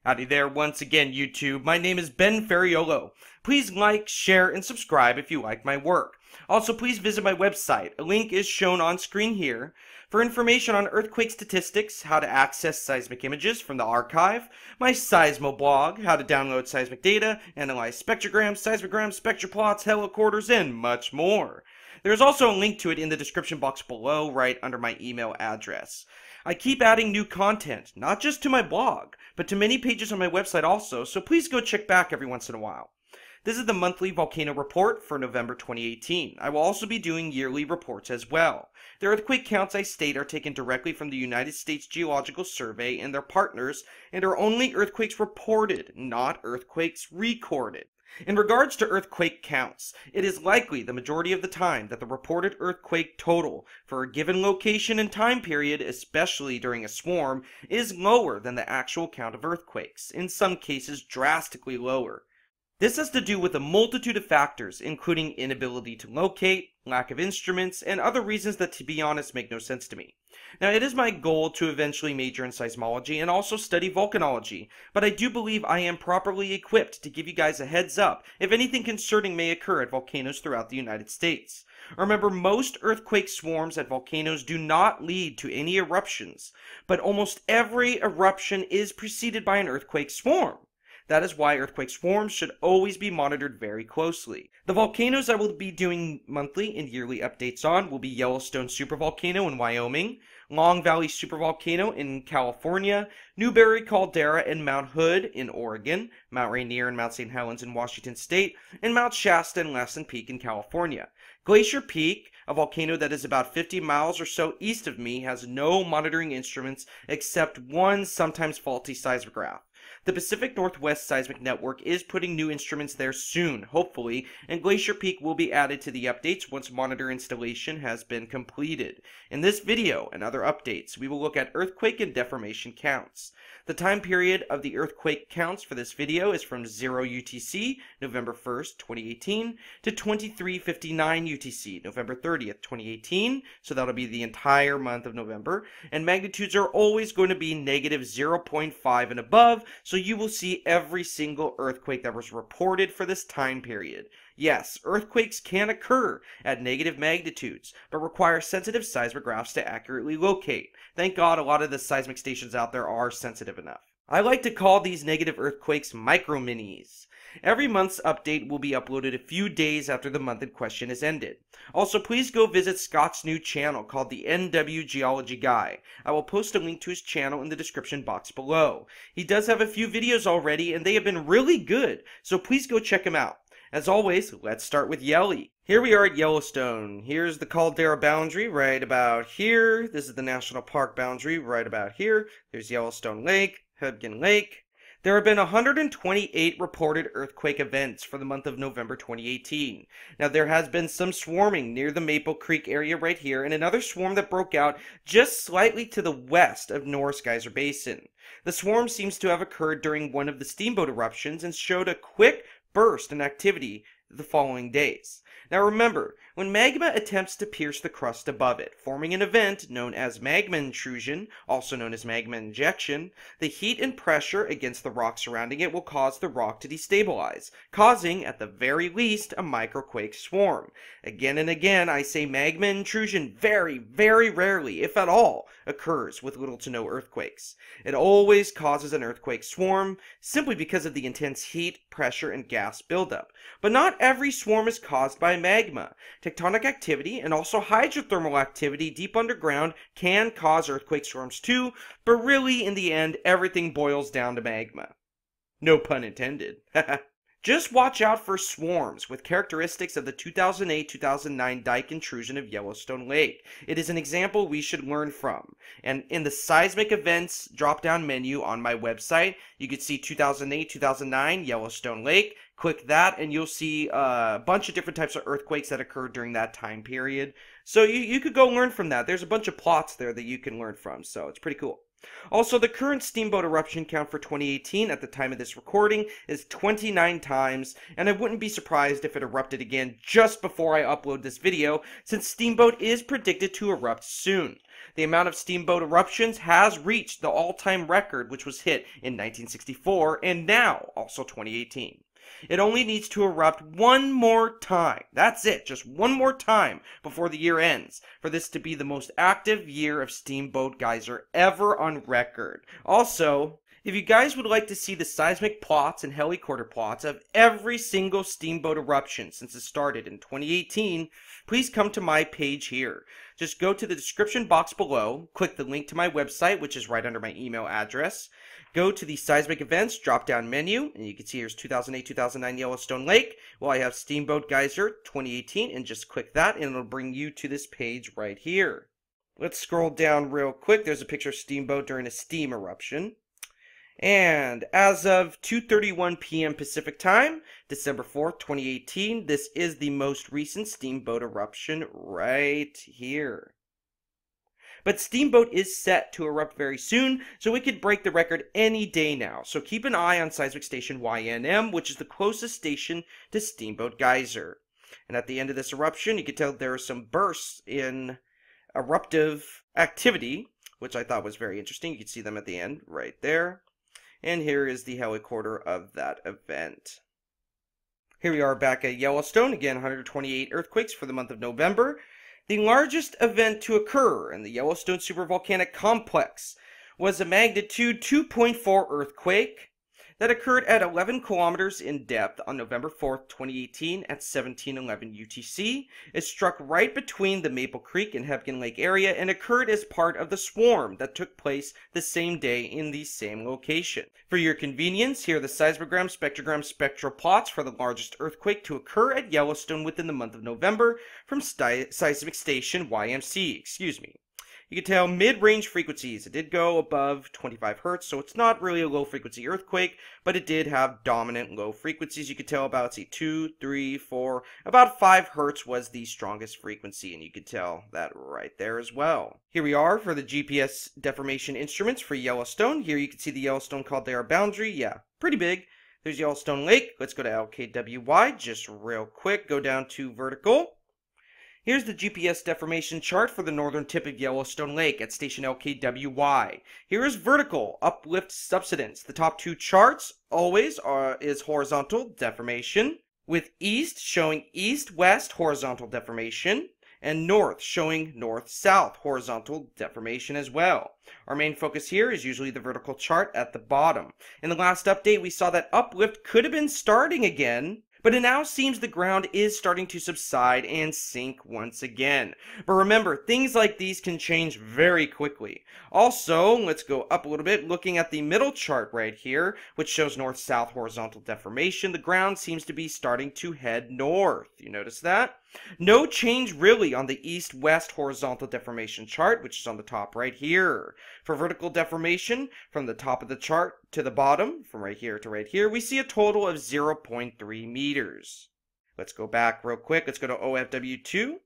Howdy there once again, YouTube. My name is Ben Ferraiuolo. Please like, share, and subscribe if you like my work. Also, please visit my website. A link is shown on screen here for information on earthquake statistics, how to access seismic images from the archive, my Seismo blog, how to download seismic data, analyze spectrograms, seismograms, spectroplots, helicorders, and much more. There is also a link to it in the description box below, right under my email address. I keep adding new content, not just to my blog, but to many pages on my website also, so please go check back every once in a while. This is the monthly volcano report for November 2018. I will also be doing yearly reports as well. The earthquake counts I state are taken directly from the United States Geological Survey and their partners, and are only earthquakes reported, not earthquakes recorded. In regards to earthquake counts, it is likely the majority of the time that the reported earthquake total for a given location and time period, especially during a swarm, is lower than the actual count of earthquakes, in some cases drastically lower. This has to do with a multitude of factors, including inability to locate, lack of instruments, and other reasons that, to be honest, make no sense to me. Now, it is my goal to eventually major in seismology and also study volcanology, but I do believe I am properly equipped to give you guys a heads up if anything concerning may occur at volcanoes throughout the United States. Remember, most earthquake swarms at volcanoes do not lead to any eruptions, but almost every eruption is preceded by an earthquake swarm. That is why earthquake swarms should always be monitored very closely. The volcanoes I will be doing monthly and yearly updates on will be Yellowstone supervolcano in Wyoming, Long Valley supervolcano in California, Newberry caldera and Mount Hood in Oregon, Mount Rainier and Mount St Helens in Washington State, and Mount Shasta and Lassen Peak in California. Glacier Peak, a volcano that is about 50 miles or so east of me, has no monitoring instruments except one sometimes faulty seismograph. The Pacific Northwest Seismic Network is putting new instruments there soon, hopefully, and Glacier Peak will be added to the updates once monitor installation has been completed. In this video and other updates, we will look at earthquake and deformation counts. The time period of the earthquake counts for this video is from 0 UTC, November 1st, 2018, to 2359 UTC, November 30th, 2018, so that'll be the entire month of November, and magnitudes are always going to be negative 0.5 and above, so you will see every single earthquake that was reported for this time period. Yes, earthquakes can occur at negative magnitudes, but require sensitive seismographs to accurately locate. Thank God a lot of the seismic stations out there are sensitive enough. I like to call these negative earthquakes micro-minis. Every month's update will be uploaded a few days after the month in question is ended. Also, please go visit Scott's new channel called the NW Geology Guy. I will post a link to his channel in the description box below. He does have a few videos already, and they have been really good, so please go check him out. As always, let's start with Yelly. Here we are at Yellowstone. Here's the caldera boundary right about here. This is the national park boundary right about here. There's Yellowstone Lake, Hudgen Lake. There have been 128 reported earthquake events for the month of November 2018. Now, there has been some swarming near the Maple Creek area right here, and another swarm that broke out just slightly to the west of Norris Geyser Basin. The swarm seems to have occurred during one of the Steamboat eruptions and showed a quick burst in activity the following days. Now remember, when magma attempts to pierce the crust above it, forming an event known as magma intrusion, also known as magma injection, the heat and pressure against the rock surrounding it will cause the rock to destabilize, causing, at the very least, a microquake swarm. Again and again, I say magma intrusion very, very rarely, if at all, occurs with little to no earthquakes. It always causes an earthquake swarm, simply because of the intense heat, pressure, and gas buildup. But not every swarm is caused by magma. Tectonic activity and also hydrothermal activity deep underground can cause earthquake swarms too, but really, in the end, everything boils down to magma. No pun intended. Just watch out for swarms with characteristics of the 2008-2009 dike intrusion of Yellowstone Lake. It is an example we should learn from. And in the seismic events drop-down menu on my website, you can see 2008-2009 Yellowstone Lake. Click that and you'll see a bunch of different types of earthquakes that occurred during that time period. So you could go learn from that. There's a bunch of plots there that you can learn from, so it's pretty cool. Also, the current Steamboat eruption count for 2018 at the time of this recording is 29 times, and I wouldn't be surprised if it erupted again just before I upload this video, since Steamboat is predicted to erupt soon. The amount of Steamboat eruptions has reached the all-time record, which was hit in 1964, and now also 2018. It only needs to erupt one more time. That's it, just one more time before the year ends for this to be the most active year of Steamboat geyser ever on record. Also, if you guys would like to see the seismic plots and heliquarter plots of every single Steamboat eruption since it started in 2018, please come to my page here. Just go to the description box below, click the link to my website, which is right under my email address. Go to the seismic events drop-down menu, and you can see here's 2008-2009 Yellowstone Lake. Well, I have Steamboat Geyser 2018, and just click that, and it'll bring you to this page right here. Let's scroll down real quick. There's a picture of Steamboat during a steam eruption. And as of 2:31 p.m. Pacific Time, December 4th, 2018, this is the most recent Steamboat eruption right here. But Steamboat is set to erupt very soon, so it could break the record any day now. So keep an eye on seismic station YNM, which is the closest station to Steamboat Geyser. And at the end of this eruption, you can tell there are some bursts in eruptive activity, which I thought was very interesting. You can see them at the end right there. And here is the heliquarter of that event. Here we are back at Yellowstone. Again, 128 earthquakes for the month of November. The largest event to occur in the Yellowstone supervolcanic complex was a magnitude 2.4 earthquake that occurred at 11 kilometers in depth on November 4th, 2018 at 1711 UTC. It struck right between the Maple Creek and Hebgen Lake area and occurred as part of the swarm that took place the same day in the same location. For your convenience, here are the seismogram, spectrogram, spectral plots for the largest earthquake to occur at Yellowstone within the month of November from seismic station YMC, You can tell mid-range frequencies. It did go above 25 hertz, so it's not really a low-frequency earthquake, but it did have dominant low frequencies. You could tell about, let's see, 2, 3, 4, about 5 hertz was the strongest frequency, and you could tell that right there as well. Here we are for the GPS deformation instruments for Yellowstone. Here you can see the Yellowstone caldera boundary. Yeah, pretty big. There's Yellowstone Lake. Let's go to LKWY just real quick. Go down to vertical. Here's the GPS deformation chart for the northern tip of Yellowstone Lake at station LKWY. Here is vertical uplift subsidence. The top two charts always is horizontal deformation, with east showing east-west horizontal deformation, and north showing north-south horizontal deformation as well. Our main focus here is usually the vertical chart at the bottom. In the last update, we saw that uplift could have been starting again, but it now seems the ground is starting to subside and sink once again. But remember, things like these can change very quickly. Also, let's go up a little bit, looking at the middle chart right here, which shows north-south horizontal deformation. The ground seems to be starting to head north. You notice that? No change really on the east-west horizontal deformation chart, which is on the top right here. For vertical deformation, from the top of the chart to the bottom, from right here to right here, we see a total of 0.3 meters. Let's go back real quick. Let's go to OFW2.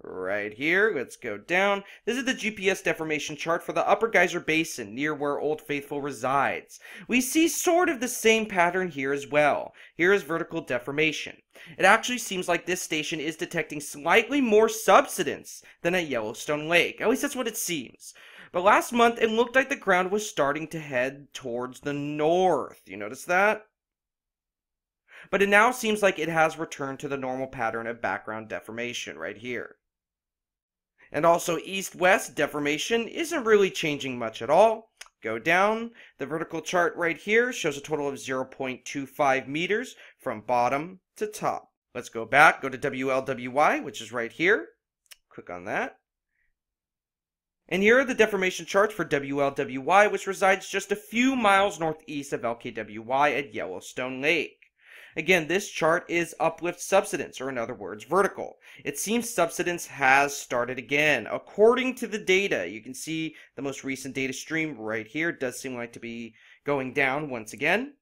Right here, let's go down. This is the GPS deformation chart for the Upper Geyser Basin, near where Old Faithful resides. We see sort of the same pattern here as well. Here is vertical deformation. It actually seems like this station is detecting slightly more subsidence than at Yellowstone Lake. At least that's what it seems. But last month, it looked like the ground was starting to head towards the north. You notice that? But it now seems like it has returned to the normal pattern of background deformation right here. And also east-west deformation isn't really changing much at all. Go down. The vertical chart right here shows a total of 0.25 meters from bottom to top. Let's go back. Go to WLWY, which is right here. Click on that. And here are the deformation charts for WLWY, which resides just a few miles northeast of LKWY at Yellowstone Lake. Again, this chart is uplift subsidence, or in other words, vertical. It seems subsidence has started again. According to the data, you can see the most recent data stream right here. It does seem like to be going down once again.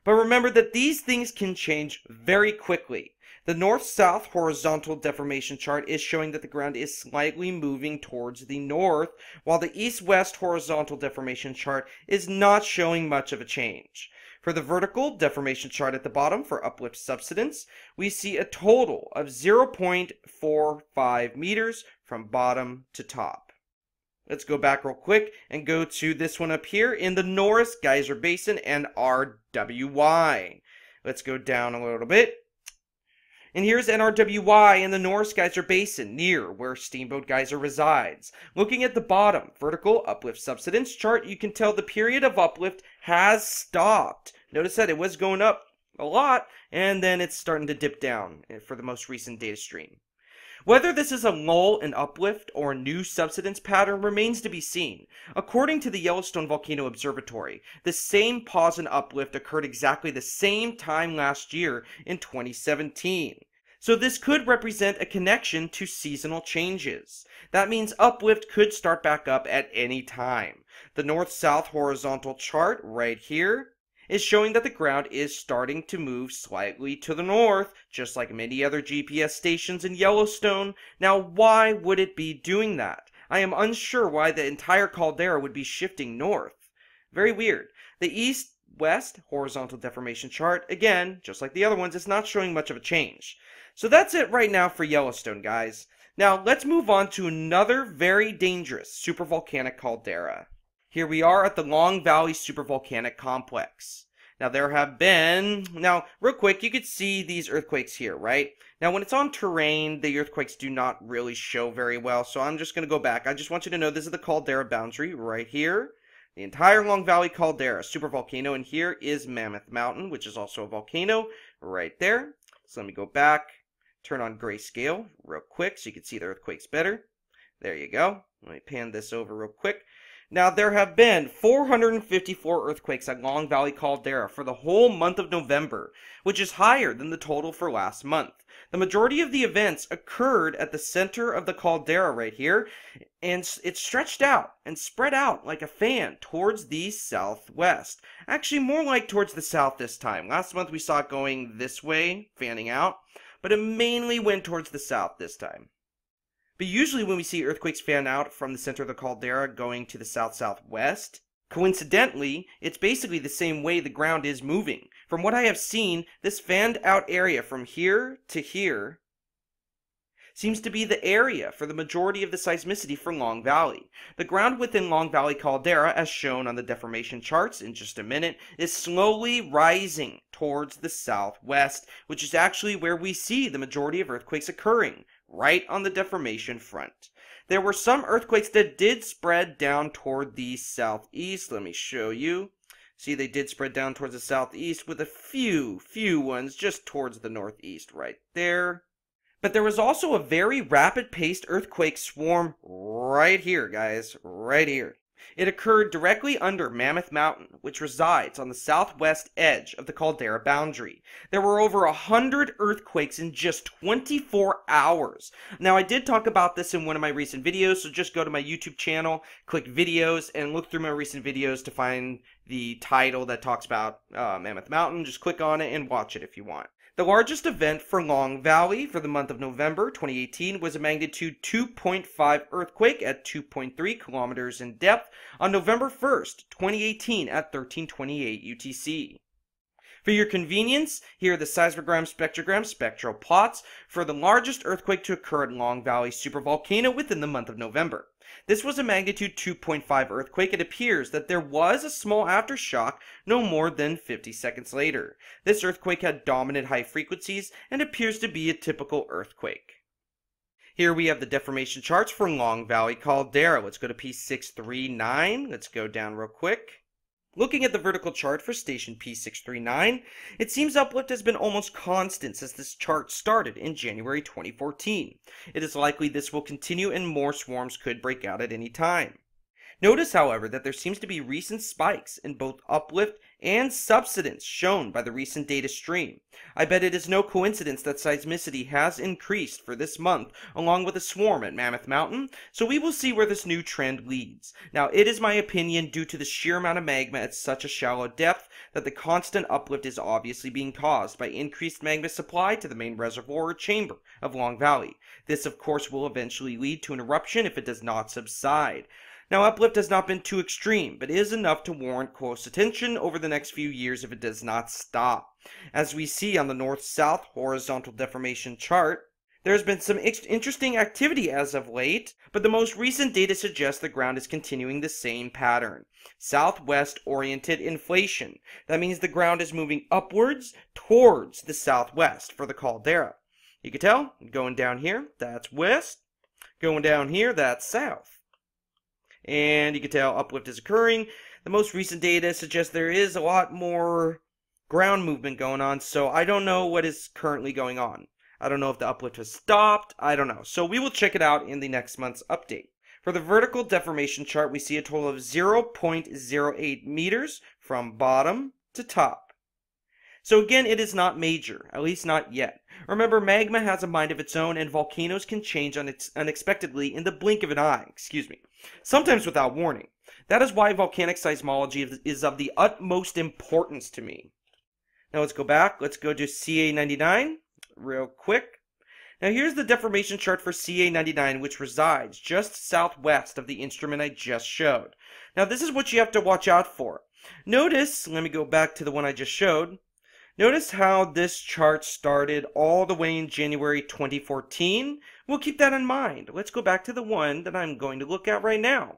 But remember that these things can change very quickly. The north-south horizontal deformation chart is showing that the ground is slightly moving towards the north, while the east-west horizontal deformation chart is not showing much of a change. For the vertical deformation chart at the bottom for uplift subsidence, we see a total of 0.45 meters from bottom to top. Let's go back real quick and go to this one up here in the Norris Geyser Basin and RWY. Let's go down a little bit. And here's NRWY in the Norris Geyser Basin, near where Steamboat Geyser resides. Looking at the bottom vertical uplift subsidence chart, you can tell the period of uplift has stopped. Notice that it was going up a lot, and then it's starting to dip down for the most recent data stream. Whether this is a lull in uplift or a new subsidence pattern remains to be seen. According to the Yellowstone Volcano Observatory, the same pause in uplift occurred exactly the same time last year in 2017. So this could represent a connection to seasonal changes. That means uplift could start back up at any time. The north-south horizontal chart right here is showing that the ground is starting to move slightly to the north, just like many other GPS stations in Yellowstone. Now, why would it be doing that? I am unsure why the entire caldera would be shifting north. Very weird. The east-west horizontal deformation chart, again, just like the other ones, is not showing much of a change. So that's it right now for Yellowstone, guys. Now, let's move on to another very dangerous supervolcanic caldera. Here we are at the Long Valley Supervolcanic Complex. Now there have been, real quick, you could see these earthquakes here, right? Now when it's on terrain, the earthquakes do not really show very well, so I'm just going to go back. I just want you to know this is the caldera boundary right here. The entire Long Valley caldera, supervolcano, and here is Mammoth Mountain, which is also a volcano, right there. So let me go back, turn on grayscale real quick so you can see the earthquakes better. There you go. Let me pan this over real quick. Now, there have been 454 earthquakes at Long Valley Caldera for the whole month of November, which is higher than the total for last month. The majority of the events occurred at the center of the caldera right here, and it stretched out and spread out like a fan towards the southwest. Actually, more like towards the south this time. Last month we saw it going this way, fanning out, but it mainly went towards the south this time. But usually when we see earthquakes fan out from the center of the caldera going to the south-southwest, coincidentally, it's basically the same way the ground is moving. From what I have seen, this fanned out area from here to here seems to be the area for the majority of the seismicity for Long Valley. The ground within Long Valley Caldera, as shown on the deformation charts in just a minute, is slowly rising towards the southwest, which is actually where we see the majority of earthquakes occurring, right on the deformation front. There were some earthquakes that did spread down toward the southeast. Let me show you. See, they did spread down towards the southeast with a few ones just towards the northeast right there. But there was also a very rapid-paced earthquake swarm right here, guys, right here. It occurred directly under Mammoth Mountain, which resides on the southwest edge of the caldera boundary. There were over 100 earthquakes in just 24 hours. Now, I did talk about this in one of my recent videos, so just go to my YouTube channel, click videos, and look through my recent videos to find the title that talks about Mammoth Mountain. Just click on it and watch it if you want. The largest event for Long Valley for the month of November 2018 was a magnitude 2.5 earthquake at 2.3 kilometers in depth on November 1st, 2018 at 1328 UTC. For your convenience, here are the seismogram spectrogram spectral plots for the largest earthquake to occur at Long Valley supervolcano within the month of November. This was a magnitude 2.5 earthquake. It appears that there was a small aftershock no more than 50 seconds later. This earthquake had dominant high frequencies and appears to be a typical earthquake. Here we have the deformation charts for Long Valley Caldera. Let's go to P639. Let's go down real quick. Looking at the vertical chart for station P639, it seems uplift has been almost constant since this chart started in January 2014. It is likely this will continue and more swarms could break out at any time. Notice, however, that there seems to be recent spikes in both uplift and subsidence shown by the recent data stream. I bet it is no coincidence that seismicity has increased for this month along with a swarm at Mammoth Mountain, so we will see where this new trend leads. Now, it is my opinion, due to the sheer amount of magma at such a shallow depth, that the constant uplift is obviously being caused by increased magma supply to the main reservoir or chamber of Long Valley. This, of course, will eventually lead to an eruption if it does not subside. Now, uplift has not been too extreme, but is enough to warrant close attention over the next few years if it does not stop. As we see on the north-south horizontal deformation chart, there has been some interesting activity as of late, but the most recent data suggests the ground is continuing the same pattern. Southwest-oriented inflation. That means the ground is moving upwards towards the southwest for the caldera. You can tell, going down here, that's west. Going down here, that's south. And you can tell uplift is occurring. The most recent data suggests there is a lot more ground movement going on, so I don't know what is currently going on. I don't know if the uplift has stopped. I don't know. So we will check it out in the next month's update. For the vertical deformation chart, we see a total of 0.08 meters from bottom to top. So again, it is not major, at least not yet. Remember, magma has a mind of its own, and volcanoes can change unexpectedly in the blink of an eye, sometimes without warning. That is why volcanic seismology is of the utmost importance to me. Now let's go back. Let's go to CA99 real quick. Now here's the deformation chart for CA99, which resides just southwest of the instrument I just showed. Now this is what you have to watch out for. Notice, let me go back to the one I just showed. Notice how this chart started all the way in January 2014? We'll keep that in mind. Let's go back to the one that I'm going to look at right now.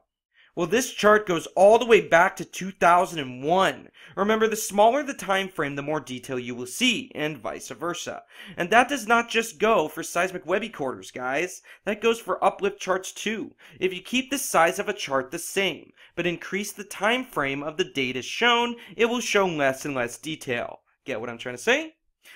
Well, this chart goes all the way back to 2001. Remember, the smaller the time frame, the more detail you will see, and vice versa. And that does not just go for seismic Webby quarters, guys. That goes for uplift charts too. If you keep the size of a chart the same, but increase the time frame of the data shown, it will show less and less detail. Get what I'm trying to say?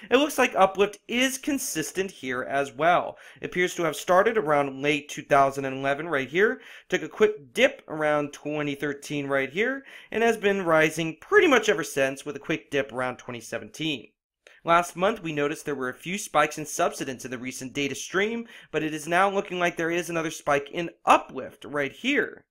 It looks like uplift is consistent here as well. It appears to have started around late 2011 right here, took a quick dip around 2013 right here, and has been rising pretty much ever since, with a quick dip around 2017. Last month we noticed there were a few spikes in subsidence in the recent data stream, but it is now looking like there is another spike in uplift right here.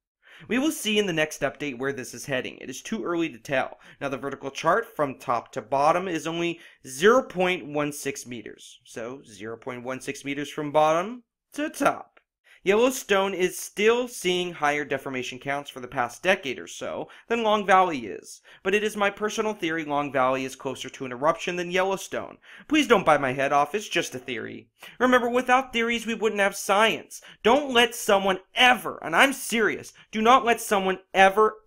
We will see in the next update where this is heading. It is too early to tell. Now the vertical chart from top to bottom is only 0.16 meters. So 0.16 meters from bottom to top. Yellowstone is still seeing higher deformation counts for the past decade or so than Long Valley is, but it is my personal theory Long Valley is closer to an eruption than Yellowstone. Please don't bite my head off, it's just a theory. Remember, without theories we wouldn't have science. Don't let someone ever, and I'm serious, do not let someone ever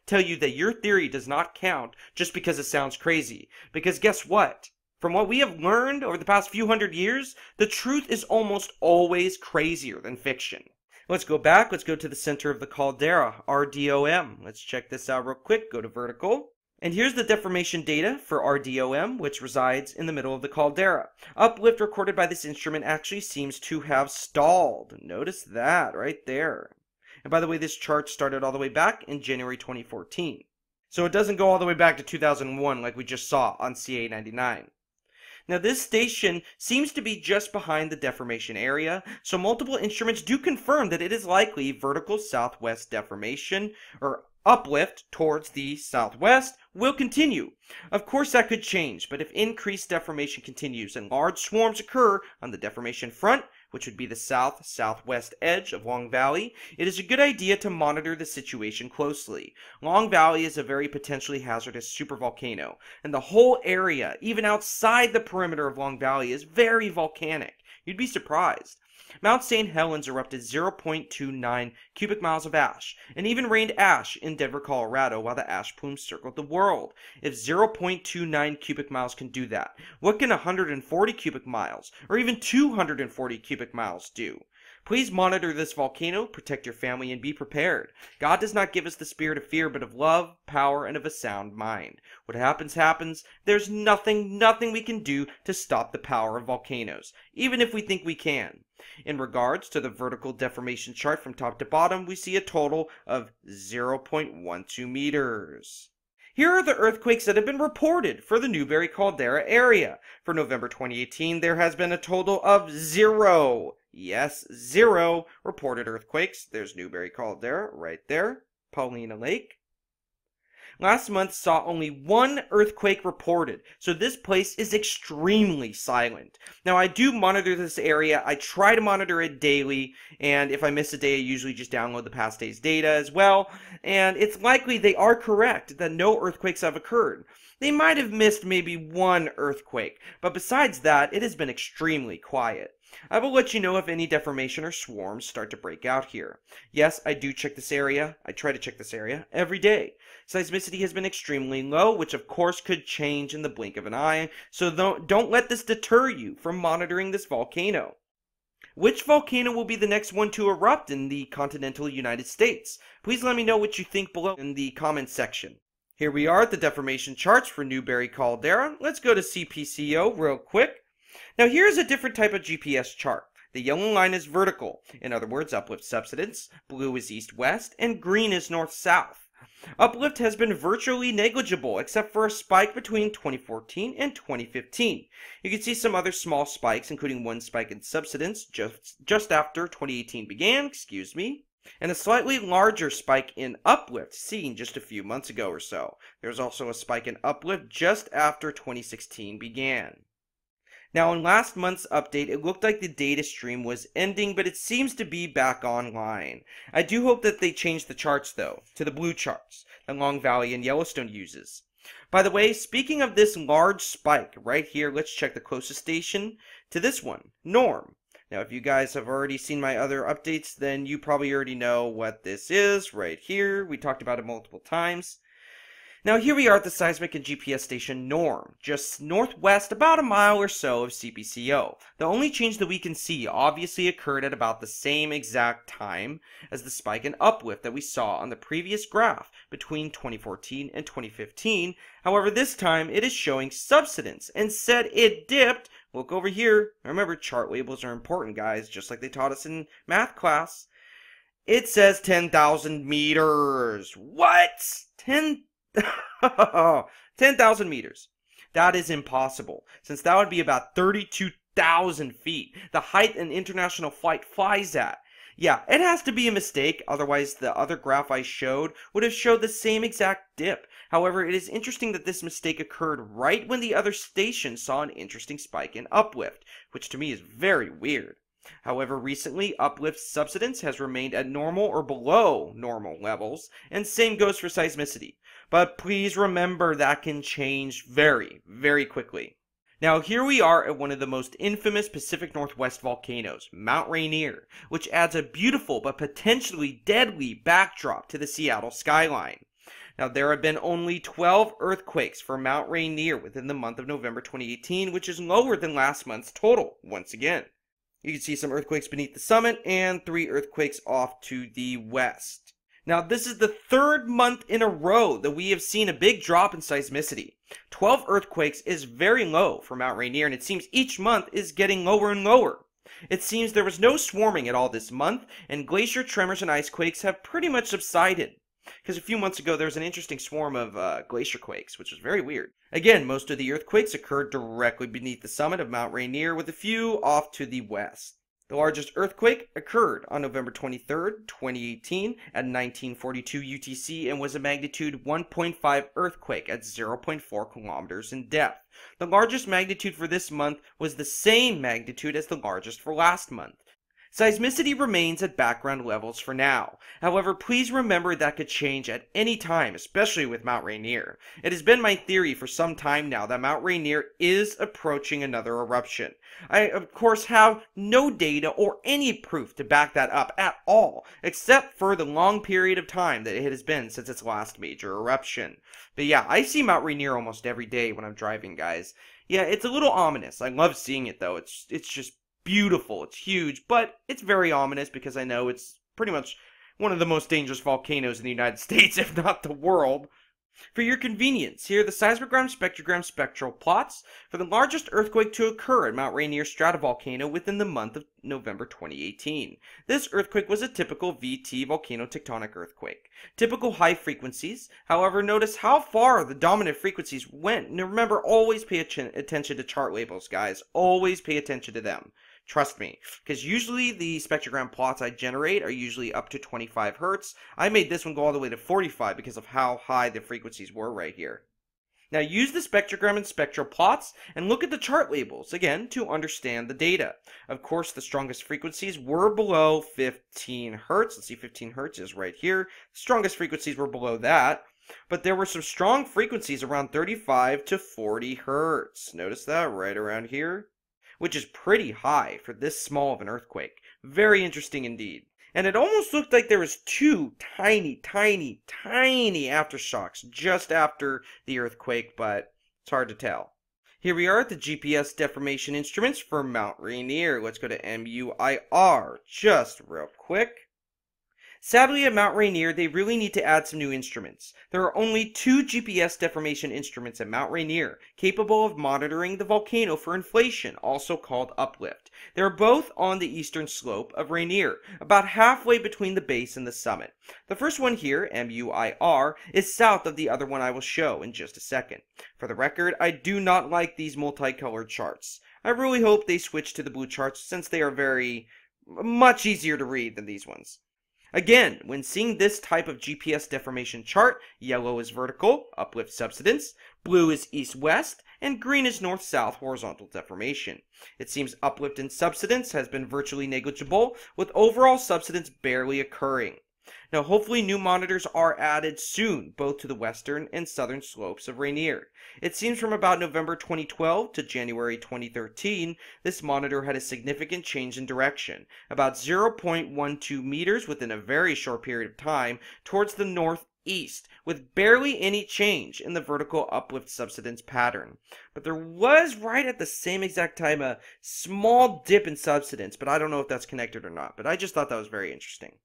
tell you that your theory does not count just because it sounds crazy. Because guess what? From what we have learned over the past few hundred years, the truth is almost always crazier than fiction. Let's go back. Let's go to the center of the caldera, RDOM. Let's check this out real quick. Go to vertical. And here's the deformation data for RDOM, which resides in the middle of the caldera. Uplift recorded by this instrument actually seems to have stalled. Notice that right there. And by the way, this chart started all the way back in January 2014. So it doesn't go all the way back to 2001 like we just saw on CA99. Now this station seems to be just behind the deformation area, so multiple instruments do confirm that it is likely vertical southwest deformation, or uplift towards the southwest, will continue. Of course that could change, but if increased deformation continues and large swarms occur on the deformation front, which would be the south-southwest edge of Long Valley, it is a good idea to monitor the situation closely. Long Valley is a very potentially hazardous supervolcano, and the whole area, even outside the perimeter of Long Valley, is very volcanic. You'd be surprised. Mount St Helens erupted 0.29 cubic miles of ash, and even rained ash in Denver, Colorado, while the ash plumes circled the world. If 0.29 cubic miles can do that, what can 140 cubic miles, or even 240 cubic miles do? Please monitor this volcano, protect your family, and be prepared. God does not give us the spirit of fear, but of love, power, and of a sound mind. What happens, happens. There's nothing we can do to stop the power of volcanoes, even if we think we can. In regards to the vertical deformation chart from top to bottom, we see a total of 0.12 meters. Here are the earthquakes that have been reported for the Newberry caldera area. For November 2018, there has been a total of 0. Yes, 0 reported earthquakes. There's Newberry caldera right there. Paulina Lake. Last month saw only 1 earthquake reported, so this place is extremely silent. Now, I do monitor this area. I try to monitor it daily, and if I miss a day, I usually just download the past day's data as well, and it's likely they are correct that no earthquakes have occurred. They might have missed maybe 1 earthquake, but besides that, it has been extremely quiet. I will let you know if any deformation or swarms start to break out here. Yes, I do check this area. I try to check this area every day. Seismicity has been extremely low, which of course could change in the blink of an eye, so don't let this deter you from monitoring this volcano. Which volcano will be the next one to erupt in the continental United States? Please let me know what you think below in the comments section. Here we are at the deformation charts for Newberry caldera. Let's go to CPCO real quick. Now here's a different type of GPS chart. The yellow line is vertical, in other words uplift subsidence, blue is east-west, and green is north-south. Uplift has been virtually negligible except for a spike between 2014 and 2015. You can see some other small spikes, including 1 spike in subsidence just after 2018 began, and a slightly larger spike in uplift seen just a few months ago or so. There's also a spike in uplift just after 2016 began. Now, in last month's update, it looked like the data stream was ending, but it seems to be back online. I do hope that they change the charts, though, to the blue charts that Long Valley and Yellowstone uses. By the way, speaking of this large spike right here, let's check the closest station to this one, Norm. Now, if you guys have already seen my other updates, then you probably already know what this is right here. We talked about it multiple times. Now here we are at the seismic and GPS station Norm, just northwest about a mile or so of CPCO. The only change that we can see obviously occurred at about the same exact time as the spike in uplift that we saw on the previous graph between 2014 and 2015. However, this time it is showing subsidence and said it dipped. Look over here. Remember, chart labels are important, guys, just like they taught us in math class. It says 10,000 meters. What? 10,000 meters. That is impossible, since that would be about 32,000 feet, the height an international flight flies at. Yeah, it has to be a mistake, otherwise the other graph I showed would have showed the same exact dip. However, it is interesting that this mistake occurred right when the other station saw an interesting spike in uplift, which to me is very weird. However, recently, uplift subsidence has remained at normal or below normal levels, and same goes for seismicity. But please remember that can change very, very quickly. Now here we are at one of the most infamous Pacific Northwest volcanoes, Mount Rainier, which adds a beautiful but potentially deadly backdrop to the Seattle skyline. Now there have been only 12 earthquakes for Mount Rainier within the month of November 2018, which is lower than last month's total, once again. You can see some earthquakes beneath the summit and 3 earthquakes off to the west. Now, this is the 3rd month in a row that we have seen a big drop in seismicity. 12 earthquakes is very low for Mount Rainier, and it seems each month is getting lower and lower. It seems there was no swarming at all this month, and glacier tremors and ice quakes have pretty much subsided. Because a few months ago, there was an interesting swarm of glacier quakes, which was very weird. Again, most of the earthquakes occurred directly beneath the summit of Mount Rainier, with a few off to the west. The largest earthquake occurred on November 23rd, 2018 at 1942 UTC and was a magnitude 1.5 earthquake at 0.4 kilometers in depth. The largest magnitude for this month was the same magnitude as the largest for last month. Seismicity remains at background levels for now. However, please remember that could change at any time, especially with Mount Rainier. It has been my theory for some time now that Mount Rainier is approaching another eruption. I, of course, have no data or any proof to back that up at all, except for the long period of time that it has been since its last major eruption. But yeah, I see Mount Rainier almost every day when I'm driving, guys. Yeah, it's a little ominous. I love seeing it, though. It's just beautiful. It's huge, but it's very ominous because I know it's pretty much one of the most dangerous volcanoes in the United States, if not the world. For your convenience, here are the seismogram spectrogram spectral plots for the largest earthquake to occur at Mount Rainier stratovolcano within the month of November 2018. This earthquake was a typical VT volcano tectonic earthquake. Typical high frequencies, however, notice how far the dominant frequencies went. Now remember, always pay attention to chart labels, guys. Always pay attention to them. Trust me, because usually the spectrogram plots I generate are usually up to 25 Hertz. I made this one go all the way to 45 because of how high the frequencies were right here. Now use the spectrogram and spectral plots and look at the chart labels, again, to understand the data. Of course, the strongest frequencies were below 15 Hertz. Let's see, 15 Hertz is right here. The strongest frequencies were below that. But there were some strong frequencies around 35 to 40 Hertz. Notice that right around here, which is pretty high for this small of an earthquake. Very interesting indeed. And it almost looked like there was two tiny aftershocks just after the earthquake, but it's hard to tell. Here we are at the GPS deformation instruments for Mount Rainier. Let's go to MUIR just real quick. Sadly, at Mount Rainier, they really need to add some new instruments. There are only 2 GPS deformation instruments at Mount Rainier, capable of monitoring the volcano for inflation, also called uplift. They are both on the eastern slope of Rainier, about halfway between the base and the summit. The first one here, MUIR, is south of the other one I will show in just a second. For the record, I do not like these multicolored charts. I really hope they switch to the blue charts since they are much easier to read than these ones. Again, when seeing this type of GPS deformation chart, yellow is vertical, uplift subsidence, blue is east-west, and green is north-south horizontal deformation. It seems uplift and subsidence has been virtually negligible, with overall subsidence barely occurring. Now hopefully new monitors are added soon, both to the western and southern slopes of Rainier. It seems from about November 2012 to January 2013, this monitor had a significant change in direction, about 0.12 meters within a very short period of time, towards the northeast, with barely any change in the vertical uplift subsidence pattern. But there was right at the same exact time a small dip in subsidence, but I don't know if that's connected or not, but I just thought that was very interesting.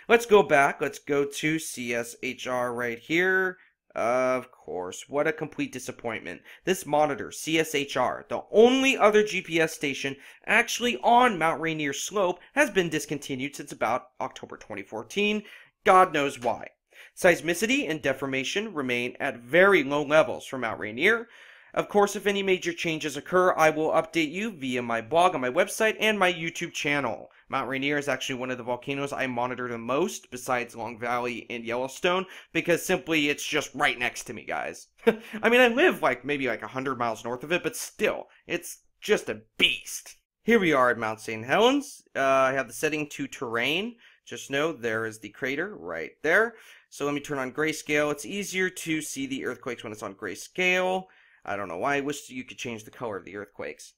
Let's go back. Let's go to CSHR right here. Of course, what a complete disappointment. This monitor, CSHR, the only other GPS station actually on Mount Rainier slope, has been discontinued since about October 2014. God knows why. Seismicity and deformation remain at very low levels for Mount Rainier. Of course, if any major changes occur, I will update you via my blog on my website and my YouTube channel. Mount Rainier is actually one of the volcanoes I monitor the most, besides Long Valley and Yellowstone, because simply it's just right next to me, guys. I mean, I live maybe 100 miles north of it, but still, it's just a beast. Here we are at Mount St Helens. I have the setting to terrain. Just know there is the crater right there. So let me turn on grayscale. It's easier to see the earthquakes when it's on grayscale. I don't know why. I wish you could change the color of the earthquakes.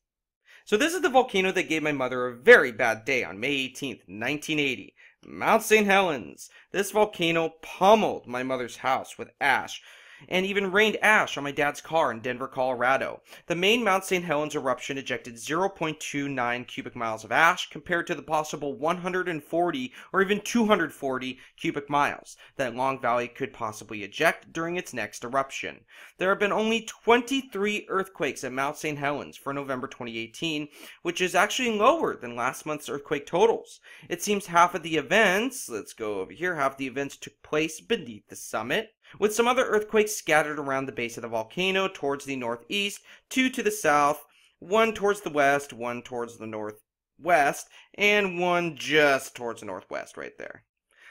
So this is the volcano that gave my mother a very bad day on May 18th, 1980. Mount St Helens. This volcano pummeled my mother's house with ash, and even rained ash on my dad's car in Denver, Colorado. The main Mount St Helens eruption ejected 0.29 cubic miles of ash compared to the possible 140 or even 240 cubic miles that Long Valley could possibly eject during its next eruption. There have been only 23 earthquakes at Mount St Helens for November 2018, which is actually lower than last month's earthquake totals. It seems half of the events, let's go over here, half the events took place beneath the summit, with some other earthquakes scattered around the base of the volcano towards the northeast, 2 to the south, 1 towards the west, 1 towards the northwest, and 1 just towards the northwest right there.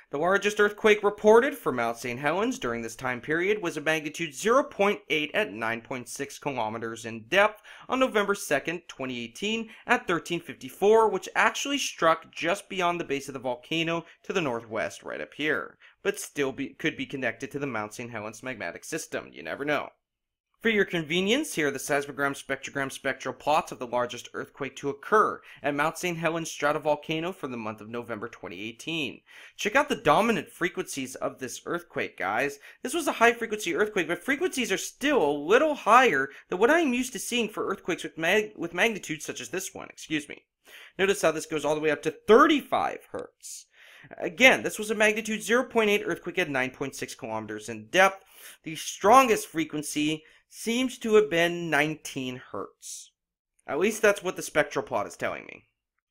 The largest earthquake reported for Mount St Helens during this time period was a magnitude 0.8 at 9.6 kilometers in depth on November 2nd, 2018 at 1354, which actually struck just beyond the base of the volcano to the northwest right up here, but still could be connected to the Mount St Helens magmatic system. You never know. For your convenience, here are the seismogram spectrogram spectral plots of the largest earthquake to occur at Mount St Helens stratovolcano for the month of November 2018. Check out the dominant frequencies of this earthquake, guys. This was a high-frequency earthquake, but frequencies are still a little higher than what I'm used to seeing for earthquakes with magnitudes such as this one. Notice how this goes all the way up to 35 Hertz. Again, this was a magnitude 0.8 earthquake at 9.6 kilometers in depth. The strongest frequency seems to have been 19 hertz. At least that's what the spectral plot is telling me.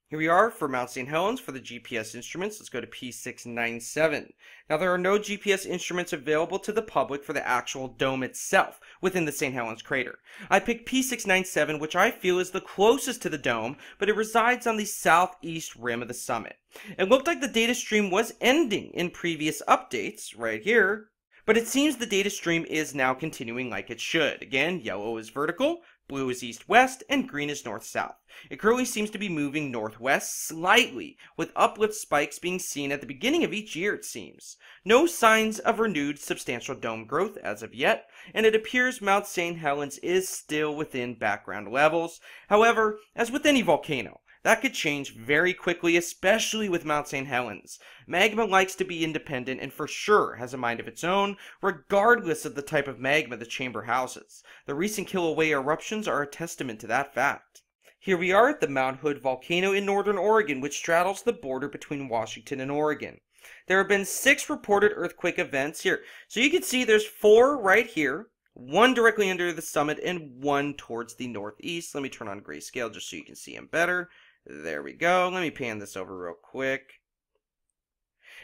Here we are for Mount St Helens for the GPS instruments. Let's go to P697. Now there are no GPS instruments available to the public for the actual dome itself within the St Helens crater. I picked P697, which I feel is the closest to the dome, but it resides on the southeast rim of the summit. It looked like the data stream was ending in previous updates, right here, but it seems the data stream is now continuing like it should. Again, yellow is vertical, blue is east-west, and green is north-south. It currently seems to be moving northwest slightly, with uplift spikes being seen at the beginning of each year, it seems. No signs of renewed substantial dome growth as of yet, and it appears Mount St. Helens is still within background levels. However, as with any volcano, that could change very quickly, especially with Mount St. Helens. Magma likes to be independent and for sure has a mind of its own, regardless of the type of magma the chamber houses. The recent Kilauea eruptions are a testament to that fact. Here we are at the Mount Hood volcano in northern Oregon, which straddles the border between Washington and Oregon. There have been 6 reported earthquake events here. So you can see there's 4 right here, 1 directly under the summit, and 1 towards the northeast. Let me turn on grayscale just so you can see them better. There we go. Let me pan this over real quick.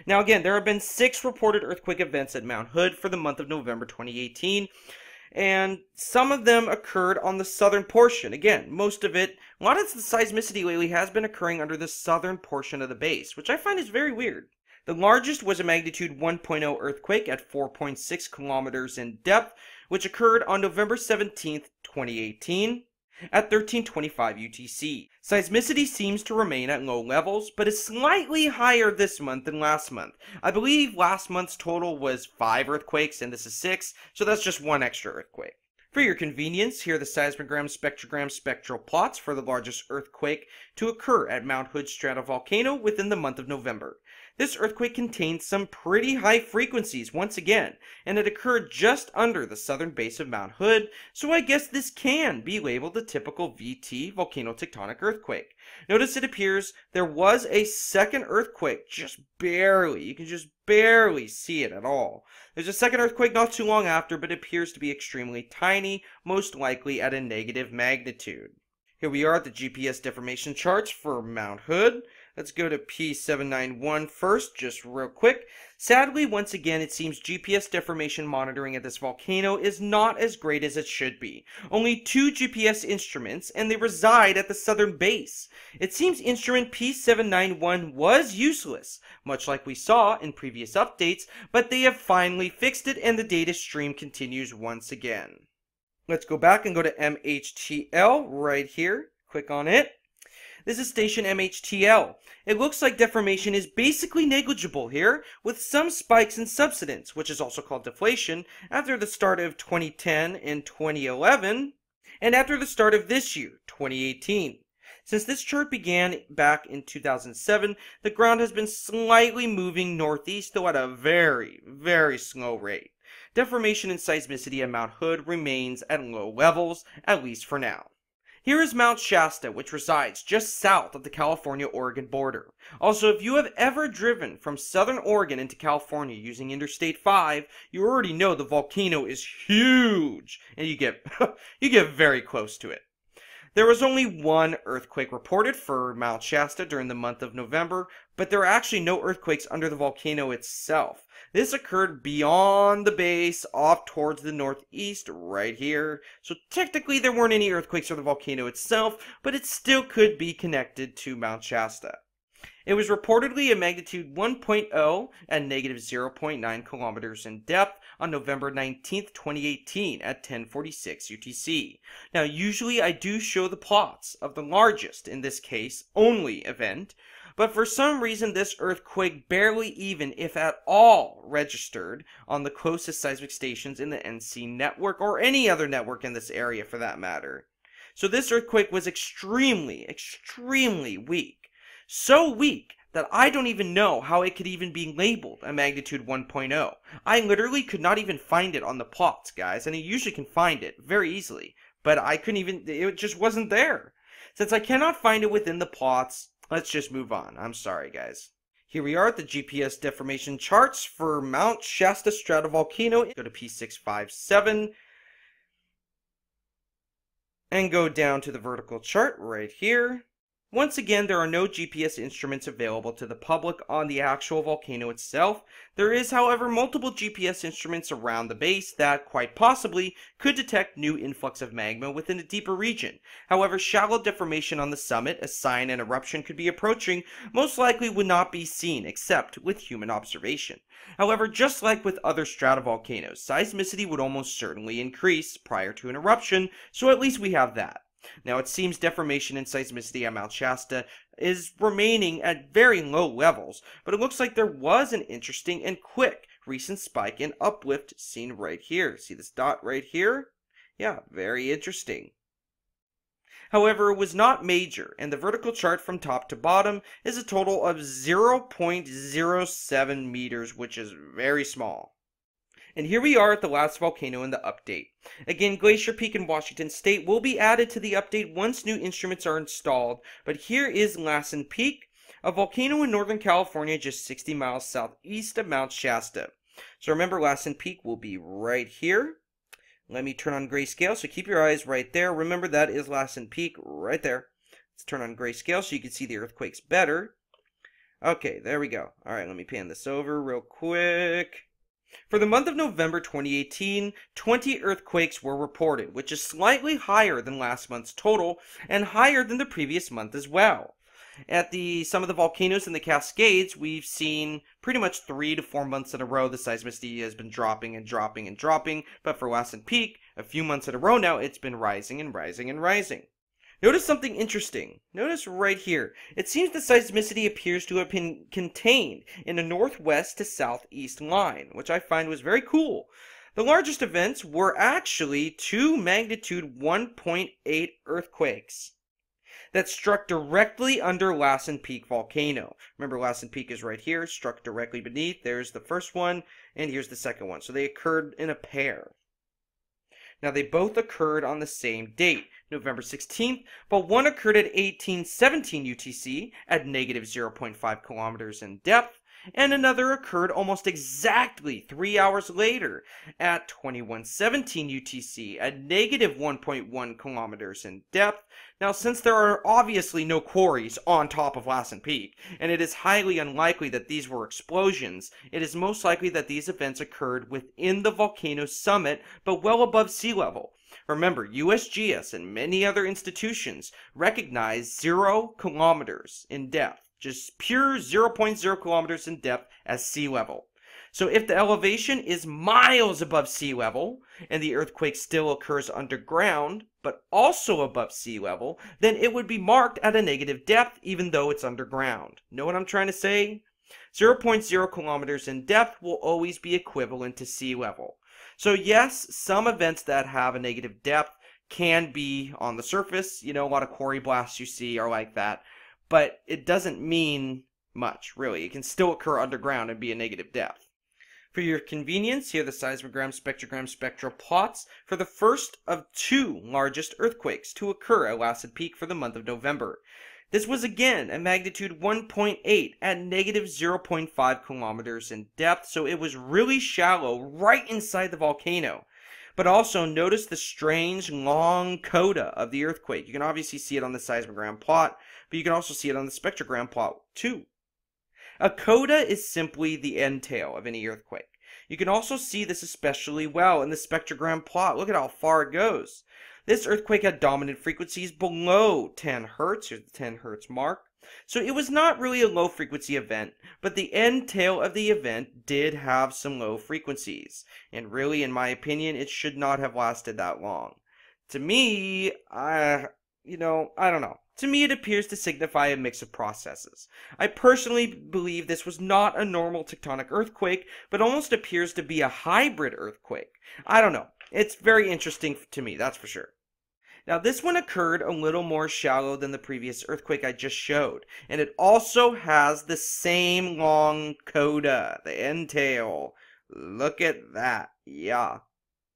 Now again, there have been 6 reported earthquake events at Mount Hood for the month of November 2018. And some of them occurred on the southern portion. Again, most of it, a lot of the seismicity lately has been occurring under the southern portion of the base, which I find is very weird. The largest was a magnitude 1.0 earthquake at 4.6 kilometers in depth, which occurred on November 17th, 2018. At 1325 UTC. Seismicity seems to remain at low levels, but is slightly higher this month than last month. I believe last month's total was 5 earthquakes, and this is 6, so that's just 1 extra earthquake. For your convenience, here are the seismogram spectrogram spectral plots for the largest earthquake to occur at Mount Hood stratovolcano within the month of November. This earthquake contained some pretty high frequencies once again, and it occurred just under the southern base of Mount Hood, so I guess this can be labeled a typical VT volcano-tectonic earthquake. Notice it appears there was a second earthquake, just barely. You can just barely see it at all. There's a second earthquake not too long after, but it appears to be extremely tiny, most likely at a negative magnitude. Here we are at the GPS deformation charts for Mount Hood. Let's go to P791 first, just real quick. Sadly, once again, it seems GPS deformation monitoring at this volcano is not as great as it should be. Only 2 GPS instruments, and they reside at the southern base. It seems instrument P791 was useless, much like we saw in previous updates, but they have finally fixed it and the data stream continues once again. Let's go back and go to MHTL right here. Click on it. This is station MHTL. It looks like deformation is basically negligible here, with some spikes in subsidence, which is also called deflation, after the start of 2010 and 2011, and after the start of this year, 2018. Since this chart began back in 2007, the ground has been slightly moving northeast, though at a very, very slow rate. Deformation and seismicity at Mount Hood remains at low levels, at least for now. Here is Mount Shasta, which resides just south of the California-Oregon border. Also, if you have ever driven from southern Oregon into California using Interstate 5, you already know the volcano is huge, and you get very close to it. There was only 1 earthquake reported for Mount Shasta during the month of November, but there are actually no earthquakes under the volcano itself. This occurred beyond the base, off towards the northeast, right here. So technically there weren't any earthquakes of the volcano itself, but it still could be connected to Mount Shasta. It was reportedly a magnitude 1.0 at negative 0.9 kilometers in depth on November 19th, 2018 at 10:46 UTC. Now usually I do show the plots of the largest, in this case, only event, but for some reason this earthquake barely even, if at all, registered on the closest seismic stations in the NC network, or any other network in this area for that matter. So this earthquake was extremely, extremely weak. So weak that I don't even know how it could even be labeled a magnitude 1.0. I literally could not even find it on the plots, guys, and you usually can find it very easily, but I couldn't even, it just wasn't there. Since I cannot find it within the plots, let's just move on. I'm sorry, guys. Here we are at the GPS deformation charts for Mount Shasta stratovolcano. Go to P657 and go down to the vertical chart right here. Once again, there are no GPS instruments available to the public on the actual volcano itself. There is, however, multiple GPS instruments around the base that, quite possibly, could detect new influx of magma within a deeper region. However, shallow deformation on the summit, a sign an eruption could be approaching, most likely would not be seen except with human observation. However, just like with other stratovolcanoes, seismicity would almost certainly increase prior to an eruption, so at least we have that. Now, it seems deformation and seismicity at Mount Shasta is remaining at very low levels, but it looks like there was an interesting and quick recent spike in uplift seen right here. See this dot right here? Yeah, very interesting. However, it was not major, and the vertical chart from top to bottom is a total of 0.07 meters, which is very small. And here we are at the last volcano in the update. Again, Glacier Peak in Washington State will be added to the update once new instruments are installed, but here is Lassen Peak, a volcano in Northern California just 60 miles southeast of Mount Shasta. So remember, Lassen Peak will be right here. Let me turn on grayscale, so keep your eyes right there. Remember, that is Lassen Peak right there. Let's turn on grayscale so you can see the earthquakes better. Okay, there we go. Alright, let me pan this over real quick. For the month of November 2018, 20 earthquakes were reported, which is slightly higher than last month's total, and higher than the previous month as well. At some of the volcanoes in the Cascades, we've seen pretty much 3 to 4 months in a row the seismicity has been dropping and dropping and dropping, but for Lassen Peak, a few months in a row now, it's been rising and rising and rising. Notice something interesting. Notice right here. It seems the seismicity appears to have been contained in a northwest to southeast line, which I find was very cool. The largest events were actually 2 magnitude 1.8 earthquakes that struck directly under Lassen Peak volcano. Remember, Lassen Peak is right here, struck directly beneath. There's the first one, and here's the second one. So they occurred in a pair. Now, they both occurred on the same date, November 16th, but one occurred at 1817 UTC at negative 0.5 kilometers in depth, and another occurred almost exactly 3 hours later at 2117 UTC at negative 1.1 kilometers in depth. Now, since there are obviously no quarries on top of Lassen Peak, and it is highly unlikely that these were explosions, it is most likely that these events occurred within the volcano's summit, but well above sea level. Remember, USGS and many other institutions recognize 0 kilometers in depth, just pure 0.0 kilometers in depth as sea level. So if the elevation is miles above sea level, and the earthquake still occurs underground, but also above sea level, then it would be marked at a negative depth even though it's underground. Know what I'm trying to say? 0.0 kilometers in depth will always be equivalent to sea level. So yes, some events that have a negative depth can be on the surface. You know, a lot of quarry blasts you see are like that. But it doesn't mean much, really. It can still occur underground and be a negative depth. For your convenience, here are the seismogram, spectrogram, spectral plots for the first of 2 largest earthquakes to occur at Lassen Peak for the month of November. This was again a magnitude 1.8 at negative 0.5 kilometers in depth, so it was really shallow right inside the volcano. But also notice the strange long coda of the earthquake. You can obviously see it on the seismogram plot, but you can also see it on the spectrogram plot too. A coda is simply the end tail of any earthquake. You can also see this especially well in the spectrogram plot. Look at how far it goes. This earthquake had dominant frequencies below 10 Hertz. Here's the 10 Hertz mark. So it was not really a low frequency event, but the end tail of the event did have some low frequencies. And really, in my opinion, it should not have lasted that long. To me, I don't know. To me, it appears to signify a mix of processes. I personally believe this was not a normal tectonic earthquake, but almost appears to be a hybrid earthquake. I don't know. It's very interesting to me, that's for sure. Now, this one occurred a little more shallow than the previous earthquake I just showed, and it also has the same long coda, the end tail. Look at that. Yeah.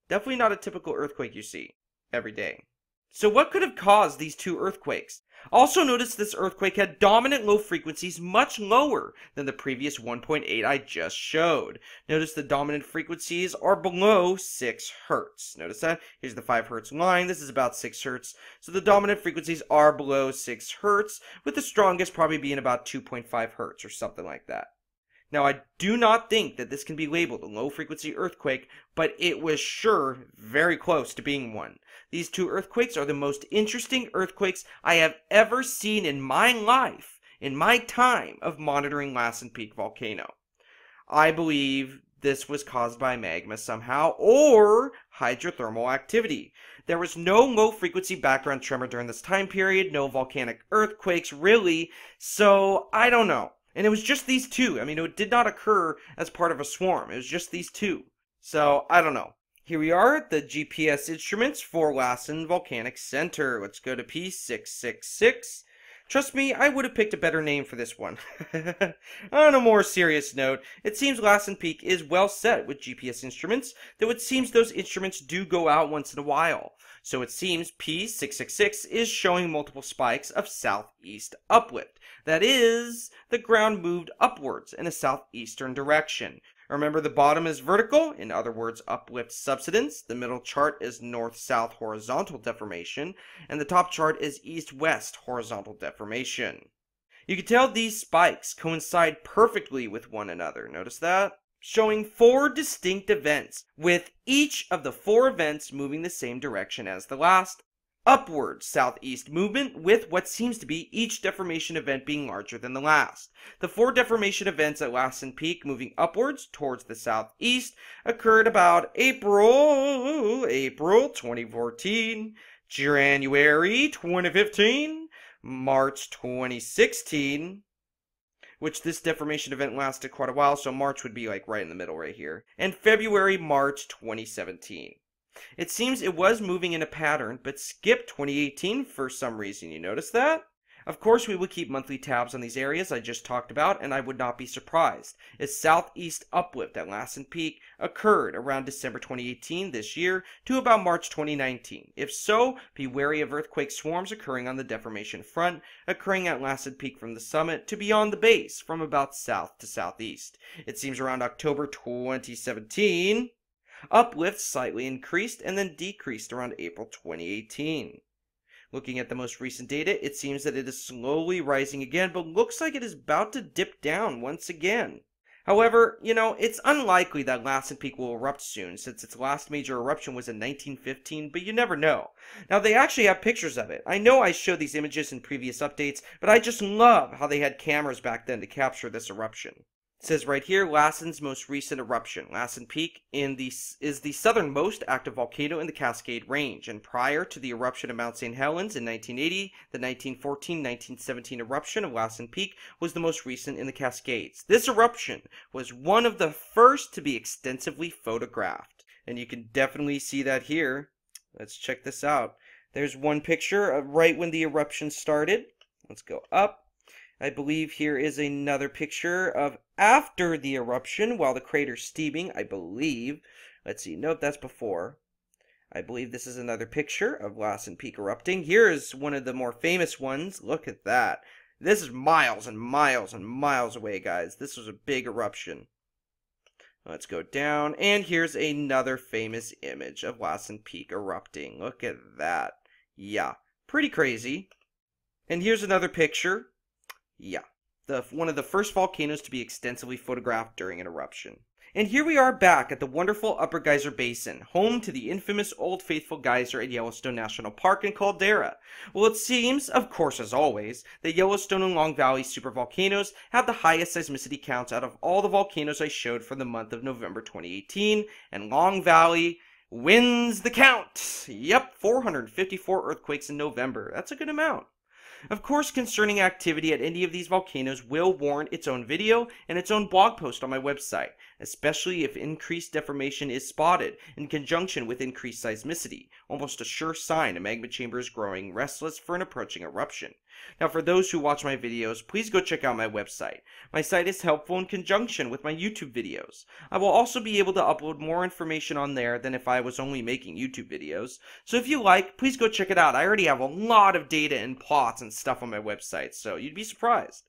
Definitely not a typical earthquake you see every day. So what could have caused these two earthquakes? Also notice this earthquake had dominant low frequencies much lower than the previous 1.8 I just showed. Notice the dominant frequencies are below 6 Hz. Notice that? Here's the 5 Hz line. This is about 6 Hz. So the dominant frequencies are below 6 Hz, with the strongest probably being about 2.5 Hz or something like that. Now, I do not think that this can be labeled a low-frequency earthquake, but it was sure very close to being one. These two earthquakes are the most interesting earthquakes I have ever seen in my life, in my time of monitoring Lassen Peak volcano. I believe this was caused by magma somehow, or hydrothermal activity. There was no low-frequency background tremor during this time period, no volcanic earthquakes, really, so I don't know. And it was just these two. I mean, it did not occur as part of a swarm. It was just these two. So, I don't know. Here we are, the GPS instruments for Lassen Volcanic Center. Let's go to P666. Trust me, I would have picked a better name for this one. On a more serious note, it seems Lassen Peak is well set with GPS instruments, though it seems those instruments do go out once in a while. So it seems P666 is showing multiple spikes of southeast uplift. That is, the ground moved upwards in a southeastern direction. Remember, the bottom is vertical, in other words, uplift subsidence. The middle chart is north-south horizontal deformation, and the top chart is east-west horizontal deformation. You can tell these spikes coincide perfectly with one another. Notice that? Showing 4 distinct events, with each of the 4 events moving the same direction as the last. Upward southeast movement, with what seems to be each deformation event being larger than the last. The 4 deformation events at Lassen Peak moving upwards towards the southeast occurred about April 2014, January 2015, March 2016, which this deformation event lasted quite a while, so March would be like right in the middle right here, and February-March 2017. It seems it was moving in a pattern, but skipped 2018 for some reason. You notice that? Of course, we will keep monthly tabs on these areas I just talked about, and I would not be surprised if southeast uplift at Lassen Peak occurred around December 2018 this year to about March 2019. If so, be wary of earthquake swarms occurring on the deformation front, occurring at Lassen Peak from the summit to beyond the base from about south to southeast. It seems around October 2017... uplift slightly increased and then decreased around April 2018. Looking at the most recent data, it seems that it is slowly rising again, but looks like it is about to dip down once again. However, it's unlikely that Lassen Peak will erupt soon, since its last major eruption was in 1915, but you never know. Now, they actually have pictures of it. I know I showed these images in previous updates, but I just love how they had cameras back then to capture this eruption. It says right here, Lassen's most recent eruption. Lassen Peak is the southernmost active volcano in the Cascade Range, and prior to the eruption of Mount St Helens in 1980, the 1914-1917 eruption of Lassen Peak was the most recent in the Cascades. This eruption was one of the first to be extensively photographed, and you can definitely see that here. Let's check this out. There's one picture of right when the eruption started. Let's go up. I believe here is another picture of after the eruption while the crater's steaming, I believe. Let's see, nope, that's before. I believe this is another picture of Lassen Peak erupting. Here is one of the more famous ones. Look at that. This is miles and miles and miles away, guys. This was a big eruption. Let's go down, and here's another famous image of Lassen Peak erupting. Look at that. Yeah, pretty crazy. And here's another picture. Yeah, one of the first volcanoes to be extensively photographed during an eruption. And here we are back at the wonderful Upper Geyser Basin, home to the infamous Old Faithful Geyser at Yellowstone National Park and Caldera. Well, it seems, of course as always, that Yellowstone and Long Valley supervolcanoes have the highest seismicity counts out of all the volcanoes I showed for the month of November 2018, and Long Valley wins the count. Yep, 454 earthquakes in November. That's a good amount. Of course, concerning activity at any of these volcanoes will warrant its own video and its own blog post on my website, especially if increased deformation is spotted in conjunction with increased seismicity, almost a sure sign a magma chamber is growing restless for an approaching eruption. Now, for those who watch my videos, please go check out my website. My site is helpful in conjunction with my YouTube videos. I will also be able to upload more information on there than if I was only making YouTube videos. So if you like, please go check it out. I already have a lot of data and plots and stuff on my website, so you'd be surprised.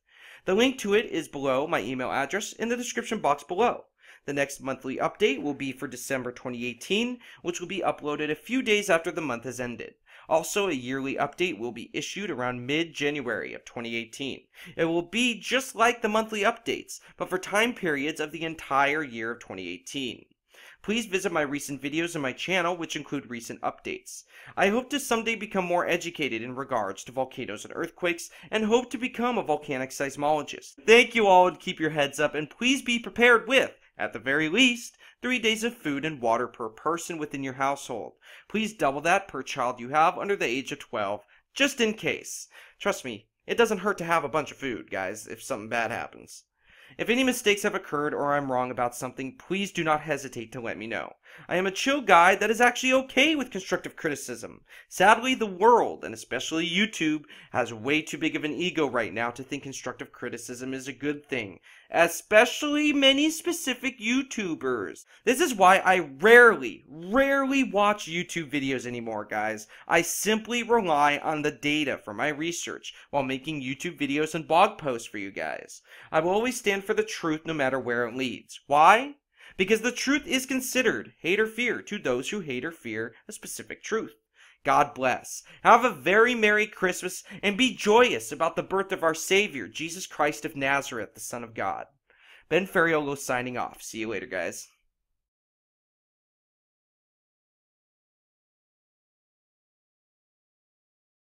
The link to it is below my email address in the description box below. The next monthly update will be for December 2018, which will be uploaded a few days after the month has ended. Also, a yearly update will be issued around mid-January of 2018. It will be just like the monthly updates, but for time periods of the entire year of 2018. Please visit my recent videos on my channel, which include recent updates. I hope to someday become more educated in regards to volcanoes and earthquakes, and hope to become a volcanic seismologist. Thank you all, and keep your heads up, and please be prepared with, at the very least, 3 days of food and water per person within your household. Please double that per child you have under the age of 12, just in case. Trust me, it doesn't hurt to have a bunch of food, guys, if something bad happens. If any mistakes have occurred or I'm wrong about something, please do not hesitate to let me know. I am a chill guy that is actually okay with constructive criticism. Sadly, the world, and especially YouTube, has way too big of an ego right now to think constructive criticism is a good thing. Especially many specific YouTubers. This is why I rarely watch YouTube videos anymore, guys. I simply rely on the data from my research while making YouTube videos and blog posts for you guys. I will always stand for the truth no matter where it leads. Why? Because the truth is considered hate or fear to those who hate or fear a specific truth. God bless. Have a very Merry Christmas and be joyous about the birth of our Savior, Jesus Christ of Nazareth, the Son of God. Ben Ferraiuolo signing off. See you later, guys.